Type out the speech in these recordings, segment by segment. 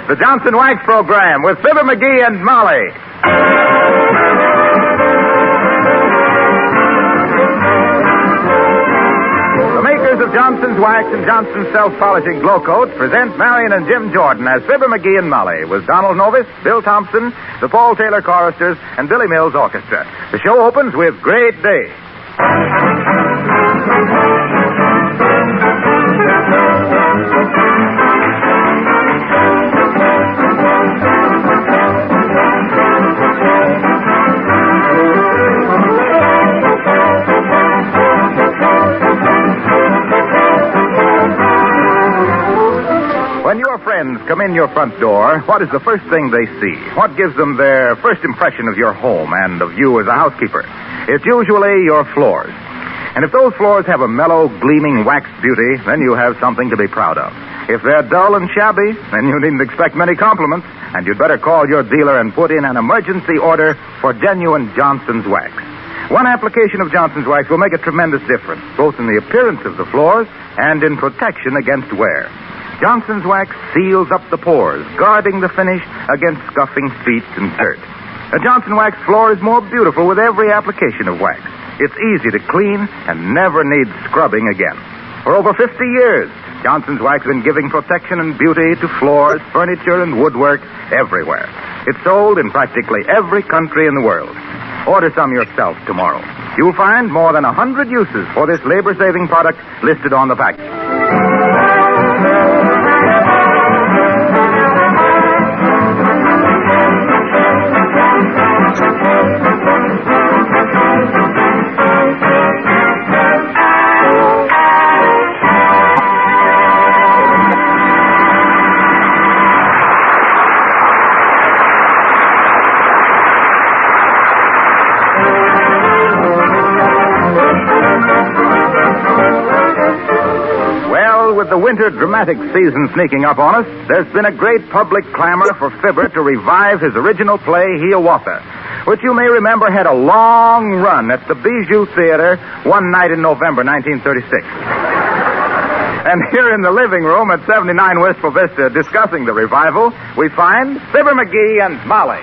the Johnson Wax Program with Fibber McGee and Molly. The makers of Johnson's Wax and Johnson's Self-Polishing Glow Coat present Marian and Jim Jordan as Fibber McGee and Molly with Donald Novis, Bill Thompson, the Paul Taylor Choristers, and Billy Mills Orchestra. The show opens with Great Day. When your friends come in your front door, what is the first thing they see? What gives them their first impression of your home and of you as a housekeeper? It's usually your floors. And if those floors have a mellow, gleaming wax beauty, then you have something to be proud of. If they're dull and shabby, then you needn't expect many compliments, and you'd better call your dealer and put in an emergency order for genuine Johnson's Wax. One application of Johnson's Wax will make a tremendous difference, both in the appearance of the floors and in protection against wear. Johnson's Wax seals up the pores, guarding the finish against scuffing feet and dirt. A Johnson Wax floor is more beautiful with every application of wax. It's easy to clean and never needs scrubbing again. For over 50 years, Johnson's Wax has been giving protection and beauty to floors, furniture, and woodwork everywhere. It's sold in practically every country in the world. Order some yourself tomorrow. You'll find more than 100 uses for this labor-saving product listed on the package. With the winter dramatic season sneaking up on us, there's been a great public clamor for Fibber to revive his original play, Hiawatha, which you may remember had a long run at the Bijou Theater one night in November 1936. And here in the living room at 79 Wistful Vista discussing the revival, we find Fibber McGee and Molly.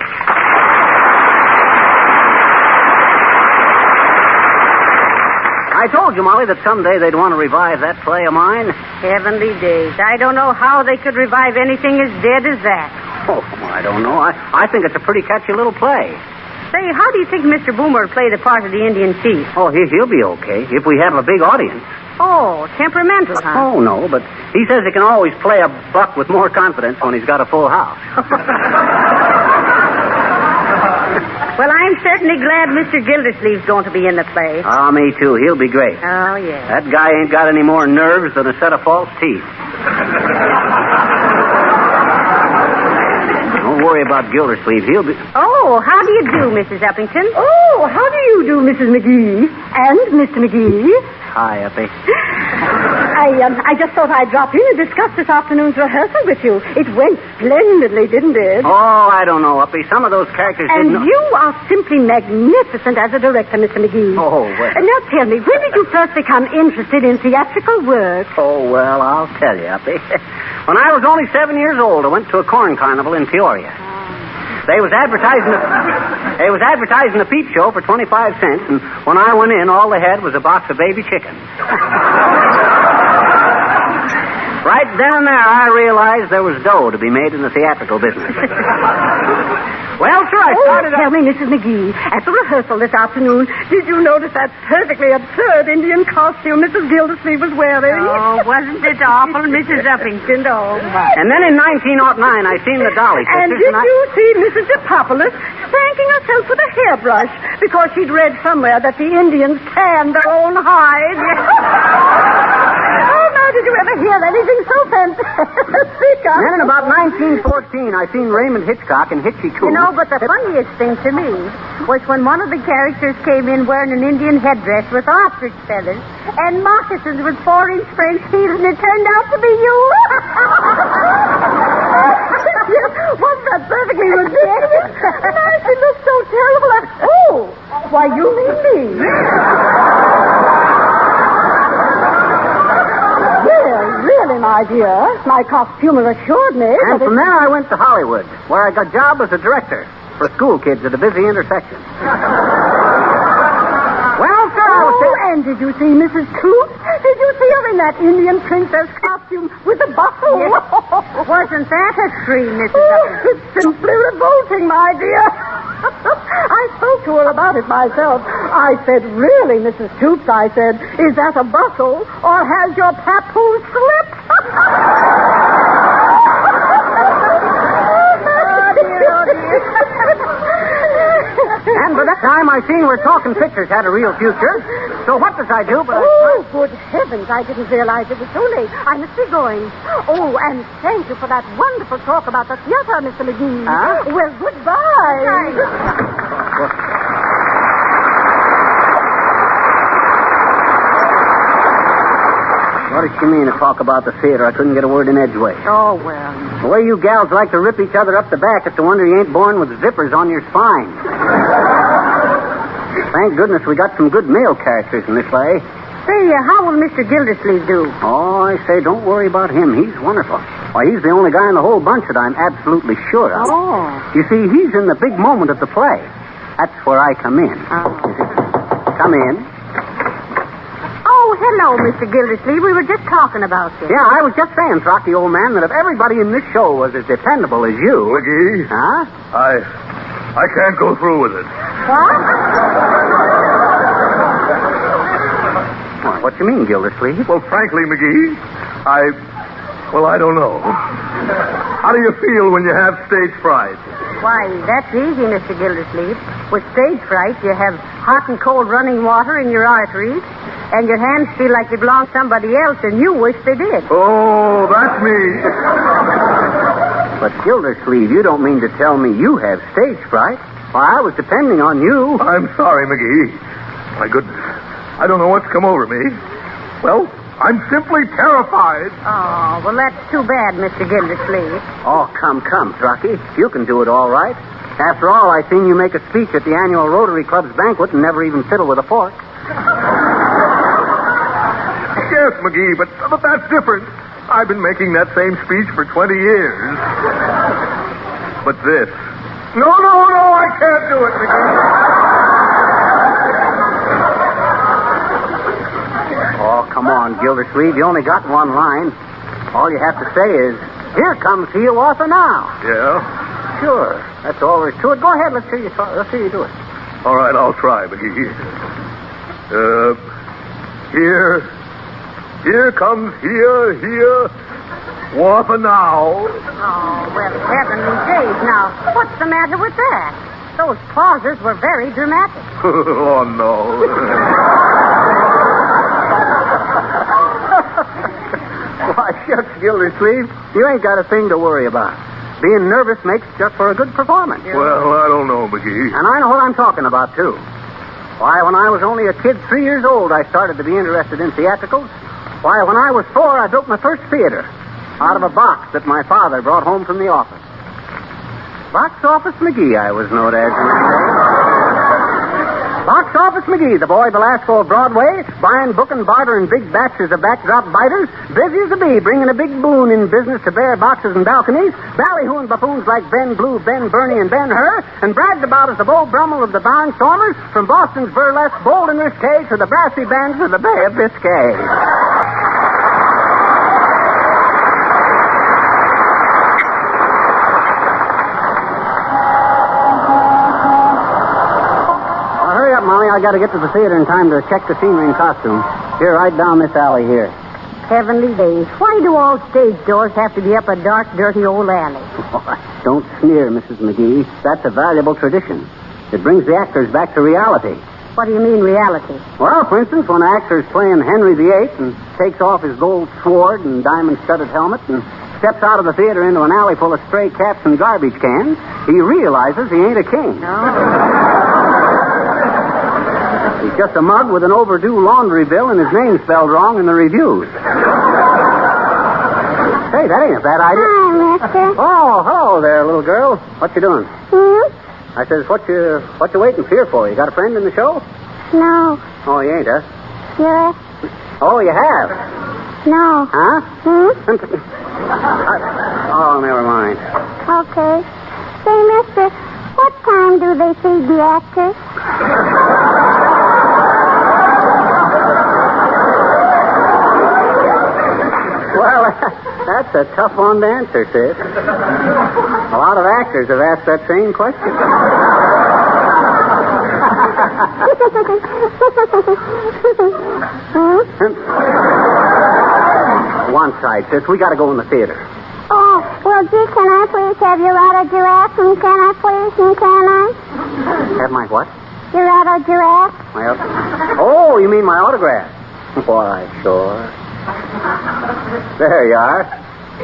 I told you, Molly, that someday they'd want to revive that play of mine. Heavenly days. I don't know how they could revive anything as dead as that. Oh, I don't know. I think it's a pretty catchy little play. Say, how do you think Mr. Boomer would play the part of the Indian chief? Oh, he'll be okay if we have a big audience. Oh, temperamental, huh? Oh, no, but he says he can always play a buck with more confidence when he's got a full house. Well, I'm certainly glad Mr. Gildersleeve's going to be in the play. Oh, me too. He'll be great. Oh, yeah. That guy ain't got any more nerves than a set of false teeth. Don't worry about Gildersleeve. He'll be... Oh, how do you do, Mrs. Uppington? Oh, how do you do, Mrs. McGee? And Mr. McGee? Hi, Uppy. I just thought I'd drop in and discuss this afternoon's rehearsal with you. It went splendidly, didn't it? Oh, I don't know, Uppy. Some of those characters and didn't... you are simply magnificent as a director, Mr. McGee. Oh, well... Now tell me, when did you first become interested in theatrical work? Oh, well, I'll tell you, Uppy. When I was only 7 years old, I went to a corn carnival in Peoria. They was advertising a peep show for 25 cents, and when I went in, all they had was a box of baby chickens. Right then and there, I realized there was dough to be made in the theatrical business. Well, sir, I started... Tell me, Mrs. McGee, at the rehearsal this afternoon, did you notice that perfectly absurd Indian costume Mrs. Gildersleeve was wearing? Oh, wasn't it awful, Mrs. Uppington? Oh, my. And then in 1909, I seen the Dolly Sisters. And did you see Mrs. DePopulis spanking herself with a hairbrush because she'd read somewhere that the Indians tanned their own hides? Oh, no, did you ever hear anything so fantastic? Then in about 1914, I seen Raymond Hitchcock and Hitchy Coo. You know, but the funniest thing to me was when one of the characters came in wearing an Indian headdress with ostrich feathers and moccasins with 4-inch French heels, and it turned out to be you. Wasn't that perfectly ridiculous? Nice, it looked so terrible. Oh, why, you mean me. Really, my dear. My costumer assured me. And from there I went to Hollywood, where I got a job as a director for school kids at a busy intersection. Well, sir, I was... Oh, and did you see Mrs. Tooth? Did you see her in that Indian princess costume with the bustle? Yes. Wasn't that a scream, Mrs. Oh, it's simply revolting, my dear. I spoke to her about it myself. I said, really, Mrs. Toops, I said, is that a bustle or has your papoose slipped? And by that time, I seen where talking pictures had a real future. So what does I do but... Oh, good heavens, I didn't realize it was so late. I must be going. Oh, and thank you for that wonderful talk about the theater, Mr. McGee. Huh? Well, goodbye. What did she mean to talk about the theater? I couldn't get a word in edgeways. Oh, well. The way you gals like to rip each other up the back, it's a wonder you ain't born with zippers on your spine. Thank goodness we got some good male characters in this play. Say, how will Mr. Gildersleeve do? Oh, I say, don't worry about him. He's wonderful. Why, he's the only guy in the whole bunch that I'm absolutely sure of. Oh. You see, he's in the big moment of the play. That's where I come in. Oh. Come in. Oh, hello, Mr. Gildersleeve. We were just talking about you. Yeah, I was just saying, Trocky, old man, that if everybody in this show was as dependable as you... McGee? Huh? I can't go through with it. What? What you mean, Gildersleeve? Well, frankly, McGee, I don't know. How do you feel when you have stage fright? Why, that's easy, Mr. Gildersleeve. With stage fright, you have hot and cold running water in your arteries, and your hands feel like they belong to somebody else, and you wish they did. Oh, that's me. But, Gildersleeve, you don't mean to tell me you have stage fright? Why, I was depending on you. I'm sorry, McGee. My goodness. I don't know what's come over me. Well, I'm simply terrified. Oh, well, that's too bad, Mr. Gildersleeve. Oh, come, Trucky. You can do it all right. After all, I seen you make a speech at the annual Rotary Club's banquet and never even fiddle with a fork. Yes, McGee, but that's different. I've been making that same speech for 20 years. But this... No, I can't do it, McGee. Oh, come on, Gildersleeve. You only got one line. All you have to say is, here comes Hiawatha now. Yeah? Sure. That's all there is to it. Go ahead. Let's hear you do it. All right, I'll try, McGee. Here comes Hiawatha now. Oh, well, heavenly days now. What's the matter with that? Those pauses were very dramatic. Oh, no. Why, shucks, Gildersleeve. You ain't got a thing to worry about. Being nervous makes just for a good performance. Well, I don't know, McGee. And I know what I'm talking about, too. Why, when I was only a kid 3 years old, I started to be interested in theatricals. Why, when I was 4, I built my first theater out of a box that my father brought home from the office. Box Office McGee, I was known as in the day. Box Office McGee, the boy Belasco of Broadway, buying, booking, bartering big batches of backdrop biters, busy as a bee, bringing a big boon in business to bare boxes and balconies, ballyhooing buffoons like Ben Blue, Ben Bernie, and Ben Hur, and bragged about as the Beau Brummel of the Barnstormers, from Boston's burlesque bold in this cage to the brassy bands of the Bay of Biscay. Molly, I got to get to the theater in time to check the scenery and costume. Here, right down this alley here. Heavenly days. Why do all stage doors have to be up a dark, dirty old alley? Don't sneer, Mrs. McGee. That's a valuable tradition. It brings the actors back to reality. What do you mean, reality? Well, for instance, when an actor's playing Henry VIII and takes off his gold sword and diamond-studded helmet and steps out of the theater into an alley full of stray cats and garbage cans, he realizes he ain't a king. No. He's just a mug with an overdue laundry bill and his name spelled wrong in the reviews. Hey, that ain't a bad idea. Hi, mister. Oh, hello there, little girl. What you doing? I says, what you waiting here for? You got a friend in the show? No. Oh, you ain't, huh? Yes. Oh, you have? No. Huh? Oh, never mind. Okay. Say, mister, what time do they feed the actors? Well, that's a tough one to answer, sis. A lot of actors have asked that same question. One side, sis. We got to go in the theater. Oh, well, gee, can I please have your auto giraffe? And can I please? And can I? Have my what? Your auto giraffe? Oh, you mean my autograph? Why, sure. There you are.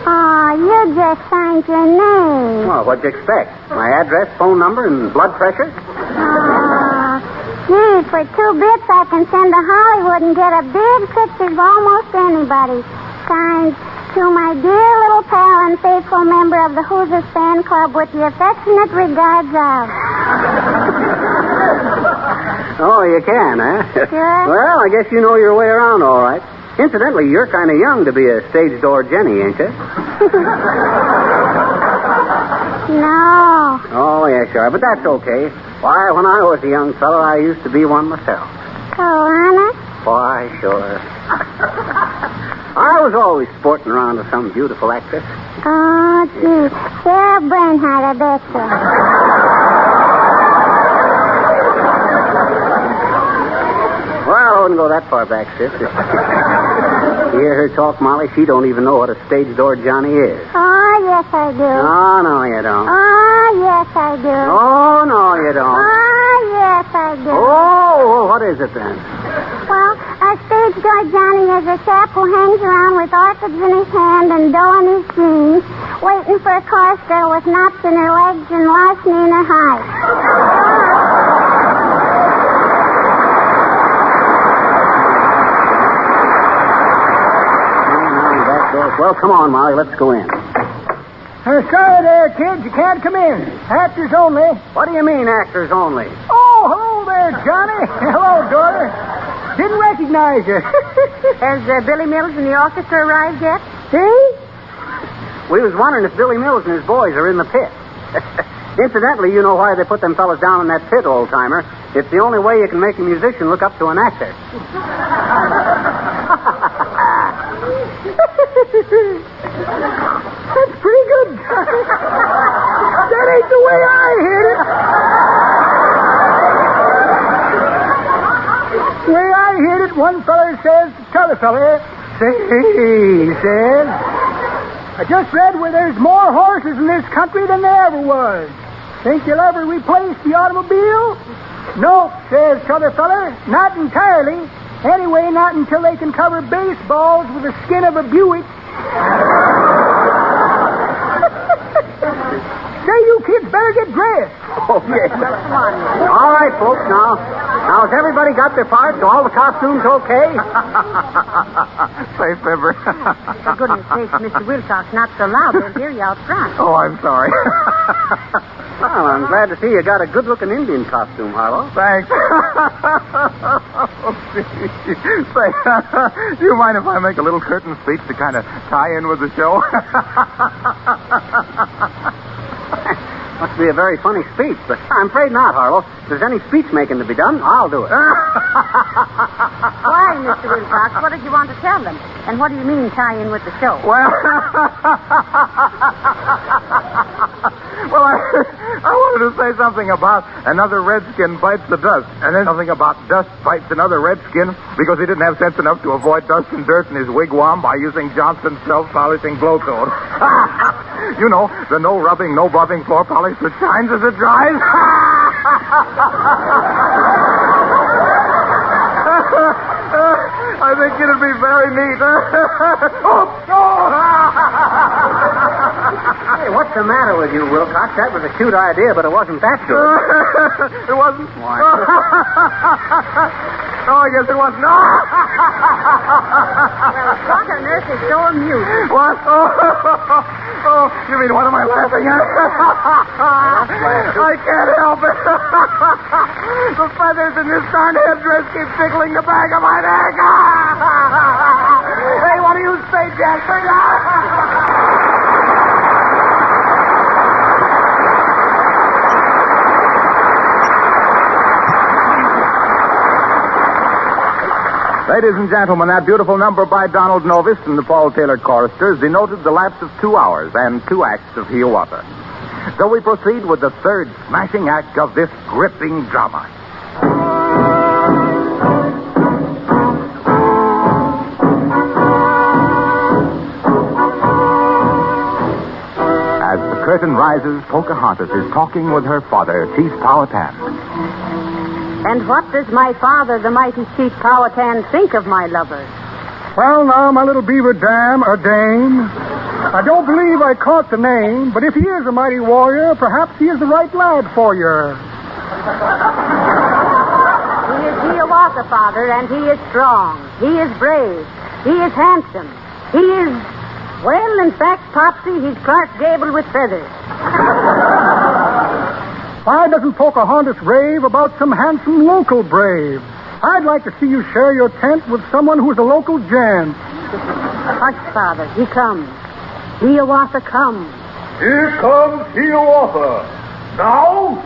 Oh, you just signed your name. Well, what'd you expect? My address, phone number, and blood pressure? Oh, gee, for 2 bits I can send to Hollywood and get a big picture of almost anybody. Signed, to my dear little pal and faithful member of the Hoosiers Fan Club with the affectionate regards of... Oh, you can, huh? Sure. Well, I guess you know your way around all right. Incidentally, you're kind of young to be a stage door Jenny, ain't you? No. Oh, yeah, sure. But that's okay. Why, when I was a young fellow, I used to be one myself. Oh, honest? Why, sure. I was always sporting around with some beautiful actress. Oh, gee. Sarah Bernhardt, I bet you. Well, I wouldn't go that far back, sis. You hear her talk, Molly? She don't even know what a stage door Johnny is. Oh, yes, I do. Oh, no, you don't. Oh, yes, I do. Oh, no, you don't. Oh, yes, I do. Oh, what is it then? Well, a stage door Johnny is a chap who hangs around with orchids in his hand and dough in his jeans, waiting for a chorus girl with knots in her legs and larceny in her hide. Well, come on, Molly. Let's go in. Sorry there, kids. You can't come in. Actors only. What do you mean, actors only? Oh, hello there, Johnny. Hello, daughter. Didn't recognize you. Has Billy Mills and the orchestra arrived yet? See? We was wondering if Billy Mills and his boys are in the pit. Incidentally, you know why they put them fellas down in that pit, old-timer. It's the only way you can make a musician look up to an actor. That's pretty good, Johnny. That ain't the way I heard it. The way I heard it, one feller says to t'other feller, say, he says, I just read where there's more horses in this country than there ever was. Think you'll ever replace the automobile? Nope, says t'other feller, not entirely. Anyway, not until they can cover baseballs with the skin of a Buick. Say, you kids better get dressed. Okay. Come on. All right, folks, now has everybody got their parts? All the costumes okay? Say, Fibber. For goodness sakes, Mr. Wilcox, not so loud. They'll hear you out front. Oh, I'm sorry. Well, I'm glad to see you got a good-looking Indian costume, Harlow. Thanks. Say, do you mind if I make a little curtain speech to kind of tie in with the show? Must be a very funny speech, but I'm afraid not, Harlow. If there's any speech making to be done, I'll do it. Why, Mr. Wilcox? What did you want to tell them? And what do you mean tie in with the show? Well, I wanted to say something about another redskin bites the dust, and then something about dust bites another redskin because he didn't have sense enough to avoid dust and dirt in his wigwam by using Johnson's self-polishing blow coat. You know, the no-rubbing, no-bubbing floor polish that shines as it dries. I think it'll be very neat. Hey, what's the matter with you, Wilcox? That was a cute idea, but it wasn't that good. It wasn't? Why? Oh, I guess it wasn't. Well, what on earth is so amusing? What? Oh, you mean what am I laughing at? I can't help it. The feathers in this darn headdress keep tickling the back of my neck. Hey, what do you say, Jasper? Ladies and gentlemen, that beautiful number by Donald Novis and the Paul Taylor choristers denoted the lapse of 2 hours and 2 acts of Hiawatha. So we proceed with the third smashing act of this gripping drama. As the curtain rises, Pocahontas is talking with her father, Chief Powhatan. And what does my father, the mighty Chief Powhatan, think of my lover? Well, now, my little beaver dam, or dame, I don't believe I caught the name, but if he is a mighty warrior, perhaps he is the right lad for you. He is Hiawatha, Father, and he is strong. He is brave. He is handsome. He is, well, in fact, Popsy, he's Clark Gable with feathers. Why doesn't Pocahontas rave about some handsome local brave? I'd like to see you share your tent with someone who's a local gent. Hush, Father. He comes. Hiawatha comes. Here comes Hiawatha. Now?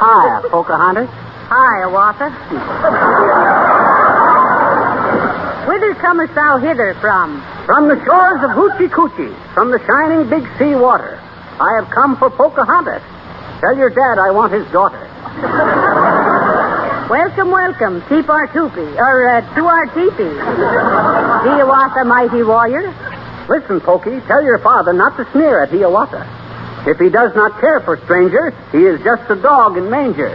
Hi, Pocahontas. Hi, Hiawatha. Whither comest thou hither from? From the shores of Hoochie Coochie, from the shining Big Sea water, I have come for Pocahontas. Tell your dad I want his daughter. Welcome, welcome. Keep our toopee, or to our teepee. Hiawatha, mighty warrior. Listen, Pokey, tell your father not to sneer at Hiawatha. If he does not care for strangers, he is just a dog in manger.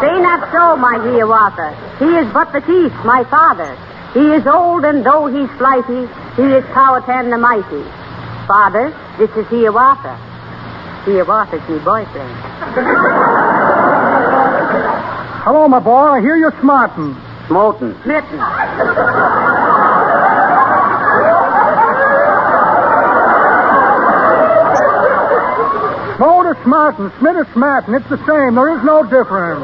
Say not so, my Hiawatha. He is but the chief, my father. He is old, and though he's flighty, he is Powhatan the mighty. Father, this is Hiawatha. Hiawatha's me boyfriend. Hello, my boy. I hear you're smarting. Smoten. Smitten. Smote or smarting, Smith or smarting, it's the same. There is no difference.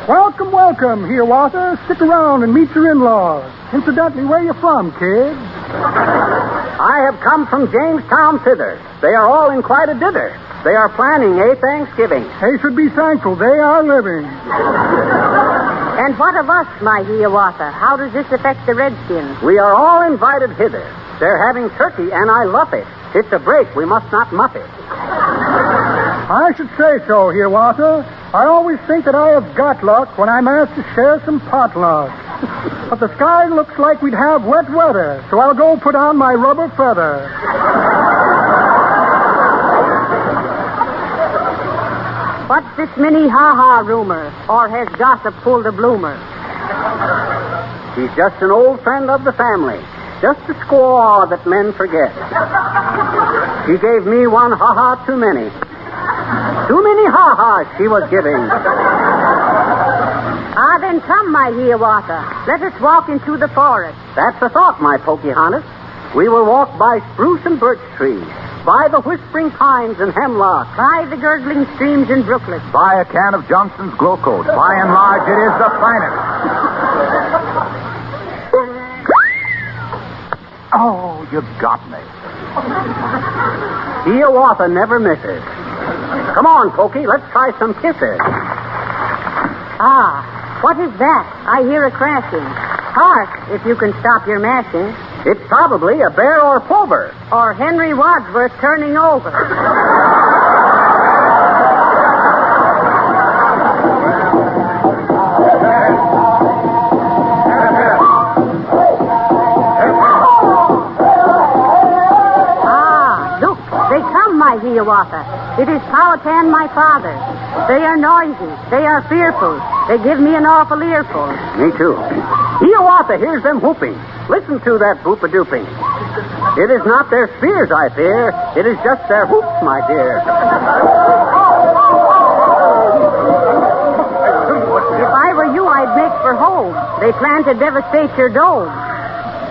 Welcome, welcome, Hiawatha. Stick around and meet your in-laws. Incidentally, where you from, kid? I have come from Jamestown thither. They are all in quite a dither. They are planning a Thanksgiving. They should be thankful. They are living. And what of us, my Hiawatha? How does this affect the Redskins? We are all invited hither. They're having turkey, and I love it. It's a break. We must not muff it. I should say so, Hiawatha. I always think that I have got luck when I'm asked to share some potluck. But the sky looks like we'd have wet weather, so I'll go put on my rubber feather. What's this mini-ha-ha rumor? Or has gossip pulled a bloomer? He's just an old friend of the family. Just a squaw that men forget. She gave me one ha-ha too many. Too many ha-has she was giving. Ah, then come, my Hiawatha. Let us walk into the forest. That's the thought, my Pocahontas. We will walk by spruce and birch trees, by the whispering pines and hemlock, By the gurgling streams and brooklets. Buy a can of Johnson's Glow Coat. By and large, it is the finest. Oh, you got me. Hiawatha never misses. Come on, Pokey, let's try some kisses. Ah, what is that? I hear a crashing. Hark, if you can stop your mashing. It's probably a bear or plover. Or Henry Wadsworth turning over. Look, they come, my Hiawatha. It is Powhatan, my father. They are noisy. They are fearful. They give me an awful earful. Me too. Hiawatha hears them whooping. Listen to that boop-a-dooping. It is not their spears I fear. It is just their hoops, my dear. If I were you, I'd make for home. They plan to devastate your dome.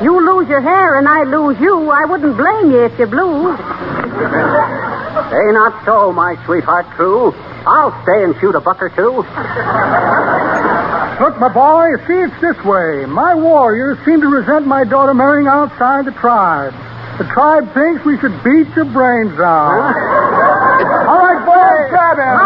You lose your hair and I lose you. I wouldn't blame you if you blew. Say not so, my sweetheart true. I'll stay and shoot a buck or two. Look, my boy, you see, it's this way. My warriors seem to resent my daughter marrying outside the tribe. The tribe thinks we should beat your brains out. All right, boys, grab him.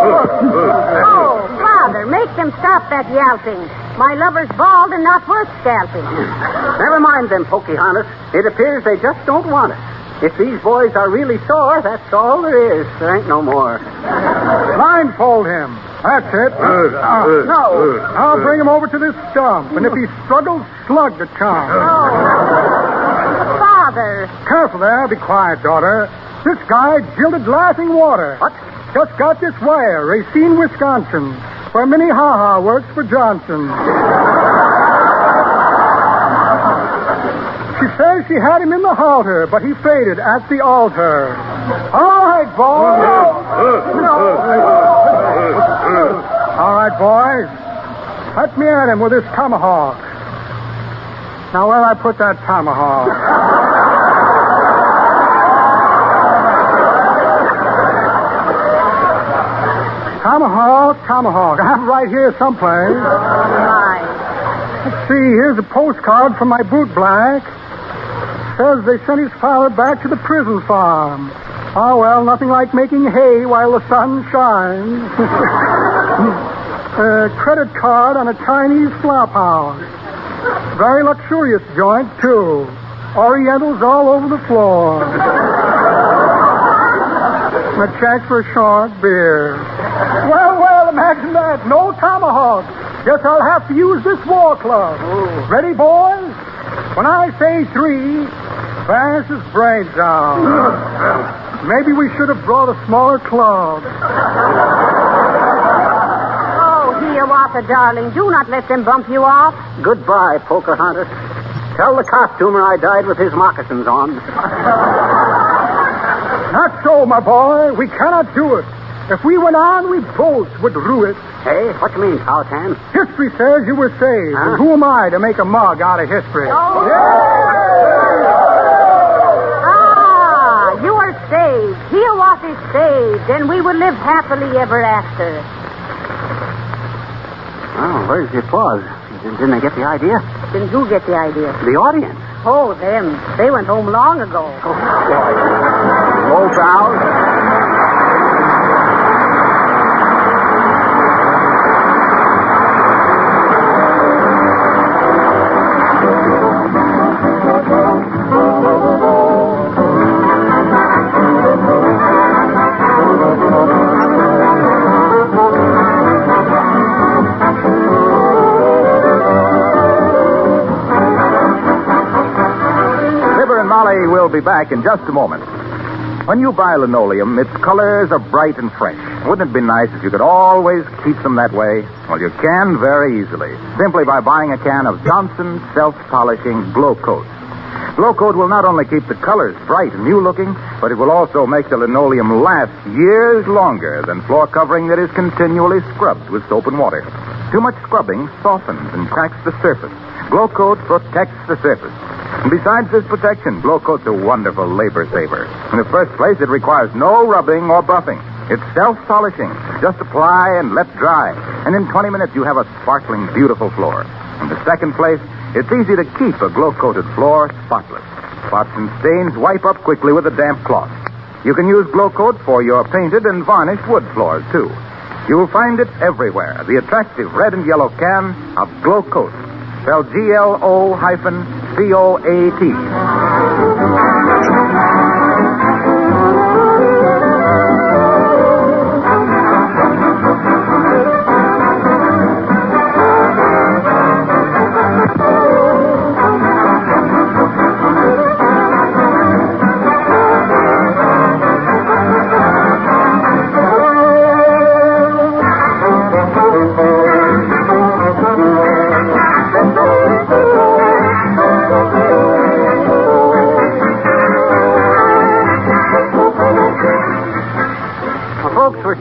Oh, Father, make them stop that yelping. My lover's bald and not worth scalping. Never mind them, Pocahontas. It appears they just don't want it. If these boys are really sore, that's all there is. There ain't no more. Blindfold him. That's it. No. I'll bring him over to this stump, and if he struggles, slug the chump. Father. Careful there. Be quiet, daughter. This guy jilted Laughing Water. What? Just got this wire. Racine, Wisconsin, where Minnie Ha-Ha works for Johnson. She says she had him in the halter, but he faded at the altar. All right, boys. All right, boys. Let me at him with this tomahawk. Now, where'll I put that tomahawk? Tomahawk. I have it right here someplace. Right. Let's see. Here's a postcard from my boot black. Says they sent his father back to the prison farm. Oh, well, nothing like making hay while the sun shines. Credit card on a Chinese flop house. Very luxurious joint, too. Orientals all over the floor. A check for short beer. Well, imagine that. No tomahawk. Guess I'll have to use this war club. Ooh. Ready, boys? When I say 3, bash his brains out. Maybe we should have brought a smaller club. Oh, Hiawatha, darling, do not let them bump you off. Goodbye, Pocahontas. Tell the costumer I died with his moccasins on. Not so, my boy. We cannot do it. If we went on, we both would rue it. Hey, what you mean, Powhatan? History says you were saved. Huh? And who am I to make a mug out of history? Oh. You are saved. Hiawatha is saved, and we will live happily ever after. Oh, where's the applause? Didn't they get the idea? Didn't who get the idea? The audience. Oh, them. They went home long ago. Low brows. Molly will be back in just a moment. When you buy linoleum, its colors are bright and fresh. Wouldn't it be nice if you could always keep them that way? Well, you can very easily, simply by buying a can of Johnson's Self-Polishing Glow Coat. Glow Coat will not only keep the colors bright and new-looking, but it will also make the linoleum last years longer than floor covering that is continually scrubbed with soap and water. Too much scrubbing softens and cracks the surface. Glow Coat protects the surface. And besides this protection, Glow Coat's a wonderful labor saver. In the first place, it requires no rubbing or buffing. It's self-polishing. Just apply and let dry. And in 20 minutes, you have a sparkling, beautiful floor. In the second place, it's easy to keep a glow-coated floor spotless. Spots and stains wipe up quickly with a damp cloth. You can use Glow Coat for your painted and varnished wood floors, too. You'll find it everywhere. The attractive red and yellow can of Glow Coat. Spelled GLO-COAT.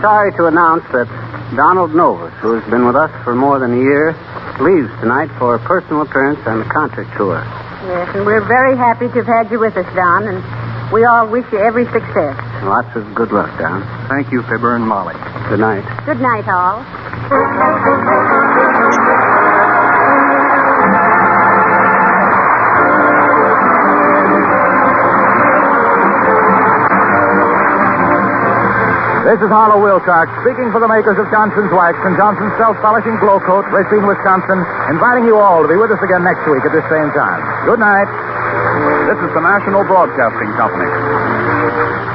Sorry to announce that Donald Novus, who has been with us for more than a year, leaves tonight for a personal appearance on the concert tour. Yes, and we're very happy to have had you with us, Don. And We all wish you every success. Lots of good luck, Don. Thank you, Fibber and Molly. Good night. Good night, all. This is Harlow Wilcox, speaking for the makers of Johnson's Wax and Johnson's Self-Polishing Glow Coat, Racine, Wisconsin, inviting you all to be with us again next week at this same time. Good night. This is the National Broadcasting Company.